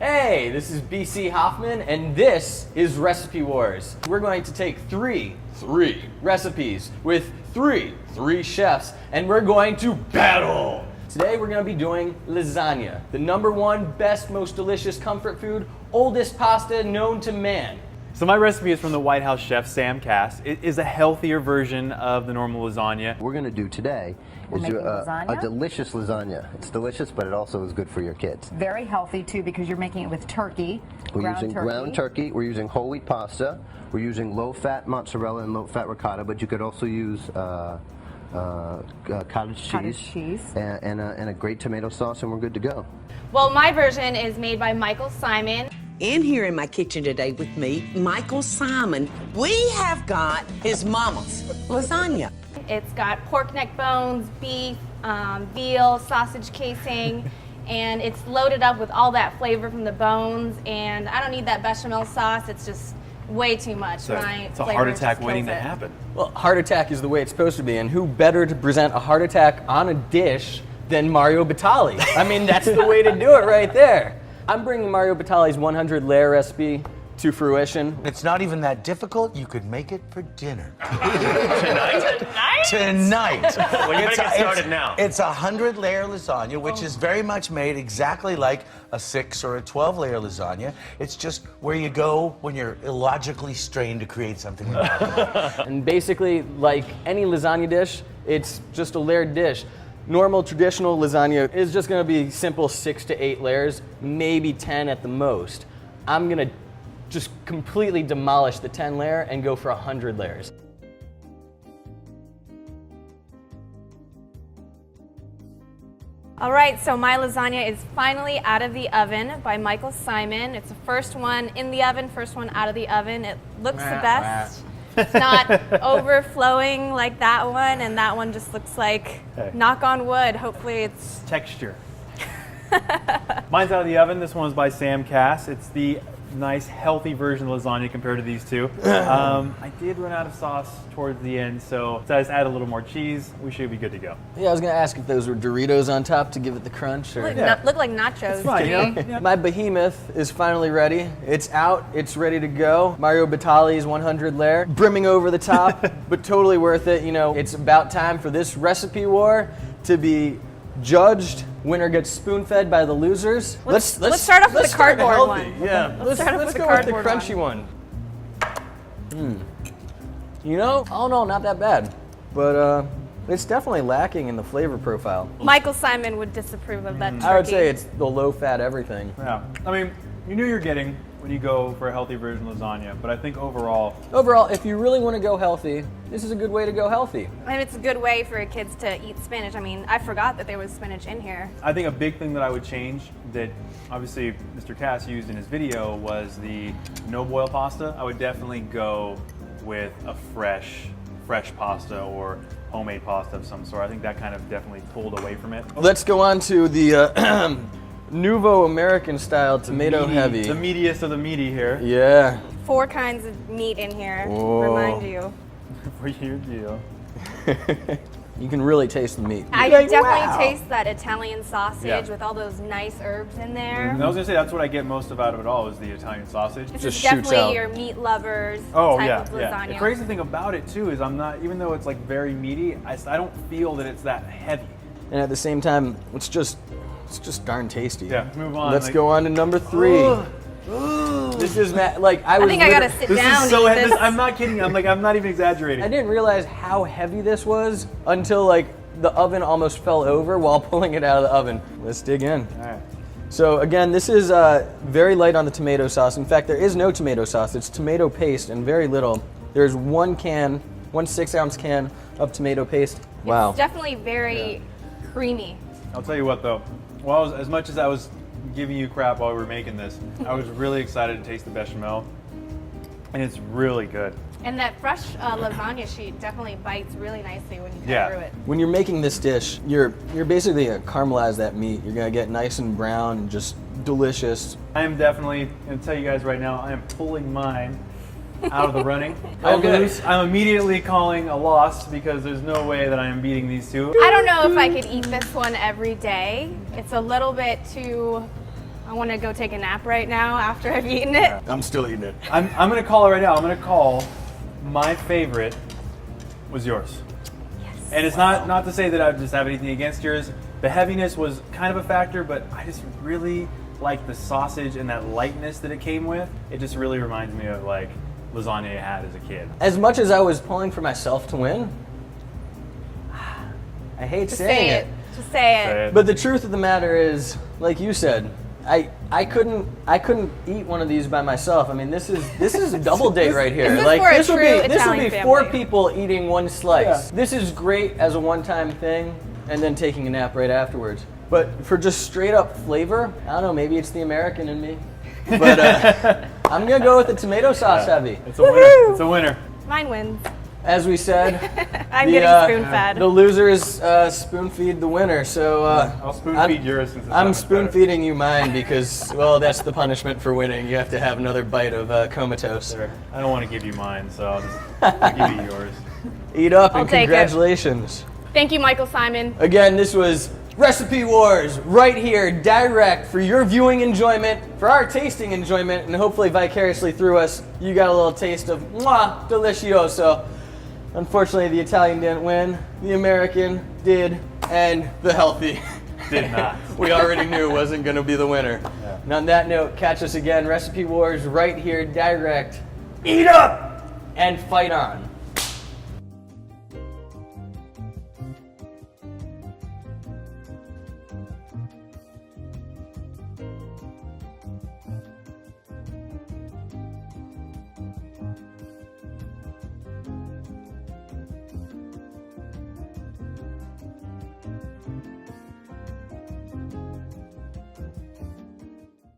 Hey, this is BC Hoffman, and this is Recipe Wars. We're going to take three recipes with three chefs, and we're going to battle. Today we're going to be doing lasagna, the #1 best, most delicious comfort food, oldest pasta known to man. So my recipe is from the White House chef, Sam Cass. It is a healthier version of the normal lasagna. We're going to do today is a delicious lasagna. It's delicious, but it also is good for your kids. Very healthy too, because you're making it with turkey. We're using ground turkey. We're using whole wheat pasta. We're using low-fat mozzarella and low-fat ricotta, but you could also use cottage cheese and a great tomato sauce, and we're good to go. Well, my version is made by Michael Symon. And here in my kitchen today with me, Michael Symon. We have got his mama's lasagna. It's got pork neck bones, beef, veal, sausage casing, and it's loaded up with all that flavor from the bones, and I don't need that bechamel sauce. It's just way too much. It's a heart attack waiting to happen. Well, heart attack is the way it's supposed to be, and who better to present a heart attack on a dish than Mario Batali? I mean, that's the way to do it right there. I'm bringing Mario Batali's 100-layer recipe to fruition. It's not even that difficult. You could make it for dinner. Tonight? Well, you better get started now. It's a 100-layer lasagna, which is very much made exactly like a 6 or a 12-layer lasagna. It's just where you go when you're illogically strained to create something remarkable. And basically, like any lasagna dish, it's just a layered dish. Normal traditional lasagna is just going to be simple 6 to 8 layers, maybe 10 at the most. I'm going to just completely demolish the 10 layer and go for 100 layers. All right, so my lasagna is finally out of the oven by Michael Symon. It's the first one in the oven, first one out of the oven. It looks the best. It's not overflowing like that one, and that one just looks like, knock on wood, hopefully it's... Texture. Mine's out of the oven. This one is by Sam Cass. It's the nice, healthy version of lasagna compared to these two. I did run out of sauce towards the end, so I just add a little more cheese. We should be good to go. Yeah, I was going to ask if those were Doritos on top to give it the crunch. Or... Look like nachos. It's fine, Yeah. My behemoth is finally ready. It's out. It's ready to go. Mario Batali's 100 layer, brimming over the top, but totally worth it. You know, it's about time for this recipe war to be judged. Winner gets spoon-fed by the losers. Let's start off with the cardboard one. Yeah, let's start off with the go with the cardboard crunchy one. You know, oh no, not that bad, but it's definitely lacking in the flavor profile. Michael Symon would disapprove of that turkey. I would say it's the low-fat everything. Yeah, I mean, you knew you're getting when you go for a healthy version of lasagna, but I think overall, If you really want to go healthy, this is a good way to go healthy. And it's a good way for kids to eat spinach. I mean, I forgot that there was spinach in here. I think a big thing that I would change that obviously Mr. Cass used in his video was the no-boil pasta. I would definitely go with a fresh pasta or homemade pasta of some sort. I think that kind of definitely pulled away from it. Let's go on to the Nouveau American style tomato heavy. The meatiest of the meaty here. Yeah. 4 kinds of meat in here, Whoa. remind you. For your deal. You can really taste the meat. I Like, definitely wow. taste that Italian sausage Yeah. with all those nice herbs in there. And I was gonna say that's what I get most out of it all is the Italian sausage. This just is shoots definitely out. your meat lovers Oh type yeah, of yeah. lasagna. The crazy thing about it too is I'm not, even though it's like very meaty, I don't feel that it's that heavy. And at the same time, it's just darn tasty. Yeah, move on. Let's go on to number 3. This is like I think I gotta sit This down. is so eat heavy. this. I'm not kidding. I'm not even exaggerating. I didn't realize how heavy this was until like the oven almost fell over while pulling it out of the oven. Let's dig in. All right. So again, this is very light on the tomato sauce. In fact, there is no tomato sauce. It's tomato paste and very little. There's one 6-ounce can of tomato paste. Wow. It's definitely very creamy. I'll tell you what though. Well, as much as I was giving you crap while we were making this, I was really excited to taste the bechamel, and it's really good. And that fresh lasagna sheet definitely bites really nicely when you cut through it. When you're making this dish, you're basically gonna caramelize that meat. You're gonna get nice and brown and just delicious. I am definitely going to tell you guys right now, I am pulling mine out of the running. Oh, I good. lose. I'm immediately calling a loss because there's no way that I am beating these two. I don't know if I could eat this one every day. It's a little bit too I want to go take a nap right now after I've eaten it. I'm still eating it. I'm gonna call it right now. I'm gonna call my favorite was yours. Yes. And it's not to say that I just have anything against yours. The heaviness was kind of a factor, but I just really like the sausage and that lightness that it came with. It just really reminds me of like lasagna I had as a kid. As much as I was pulling for myself to win, I hate saying it. Just say it. But the truth of the matter is, like you said, I couldn't eat one of these by myself. I mean, this is a double date right here. This is Like for a this would true be Italian 4 family. people eating one slice. Yeah. This is great as a one-time thing, and then taking a nap right afterwards. But for just straight up flavor, I don't know. Maybe it's the American in me. But I'm gonna go with the tomato sauce heavy. It's a winner. It's a winner. Mine wins. As we said, I'm getting spoon-fed. the losers spoon-feed the winner. So I'll spoon-feed yours since it's I'm not much better. spoon-feeding you mine because, well, that's the punishment for winning. You have to have another bite of comatose. Sure. I don't want to give you mine, so I'll give you yours. Eat up I'll and take it. congratulations. Thank you, Michael Symon. Again, this was Recipe Wars right here, direct for your viewing enjoyment, for our tasting enjoyment, and hopefully vicariously through us, you got a little taste of mwah, delicioso. Unfortunately, the Italian didn't win. The American did, and the healthy Did not. we already knew wasn't going to be the winner. Yeah. And on that note, catch us again, Recipe Wars right here, direct. Eat up and fight on.